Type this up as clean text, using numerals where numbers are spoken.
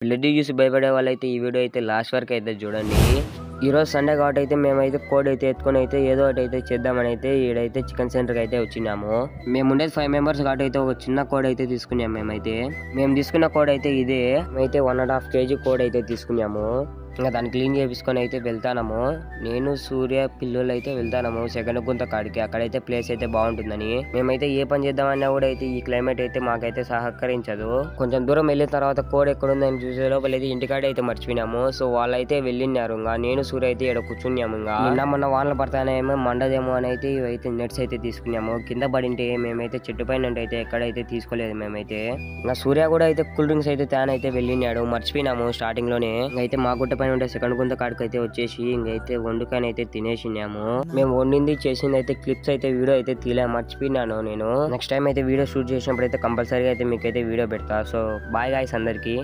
Blood చూసి భయపడే వాళ్ళైతే ఈ వీడియో అయితే లాస్ట్ వరకు అయితే చూడండి. ఈరోజు సండే కాబట్టి అయితే మేమైతే కోడి అయితే ఎత్తుకొని అయితే ఏదో ఒకటి అయితే చేద్దామని అయితే ఈడైతే చికెన్ సెంటర్కి అయితే వచ్చినాము. మేము ఉండేది 5 మెంబర్స్ కాబట్టి అయితే ఒక చిన్న కోడి అయితే తీసుకున్నాము. మేము తీసుకున్న కోడి అయితే ఇదే. మేమైతే 1.5 kg కోడి అయితే తీసుకున్నాము. ఇంకా దాన్ని క్లీన్ చేపించుకొని అయితే వెళ్తాము. నేను సూర్య పిల్లలు అయితే వెళ్తాము సెకండ్ గుంత కాడికి. అక్కడైతే ప్లేస్ అయితే బాగుంటుందని. మేమైతే ఏ పని చేద్దామన్నా కూడా అయితే ఈ క్లైమేట్ అయితే మాకైతే సహకరించదు. కొంచెం దూరం వెళ్ళిన తర్వాత కోడి ఎక్కడ ఉందని చూసే లోపల అయితే ఇంటికాడ అయితే మర్చిపోయినాము. సో వాళ్ళైతే వెళ్ళినారు. ఇంకా నేను సూర్య అయితే ఇక్కడ కూర్చున్నాము. ఇంకా నిన్న మొన్న వానలు పడతానేమో మండదేమో అని అయితే ఇవైతే నెట్స్ అయితే తీసుకున్నాము. కింద పడింటే మేమైతే చెట్టు పైన అయితే ఎక్కడైతే తీసుకోలేదు మేమైతే. ఇంకా సూర్య కూడా అయితే కూల్ డ్రింక్స్ అయితే తాను అయితే వెళ్ళినాడు. మర్చిపోయినాము స్టార్టింగ్ లోనే. అయితే మా గుట్ట పైన ఉండే సెకండ్ గుంత కాడికి అయితే వచ్చేసి ఇంకైతే వండుకొని అయితే తినేసినాము. మేము వండింది చేసింది అయితే క్లిప్స్ అయితే వీడియో అయితే తీలే, మర్చిపోయినాను నేను. నెక్స్ట్ టైం అయితే వీడియో షూట్ చేసినప్పుడు అయితే కంపల్సరీగా అయితే మీకైతే వీడియో పెడతా. సో బాయ్ గాయ్స్ అందరికి.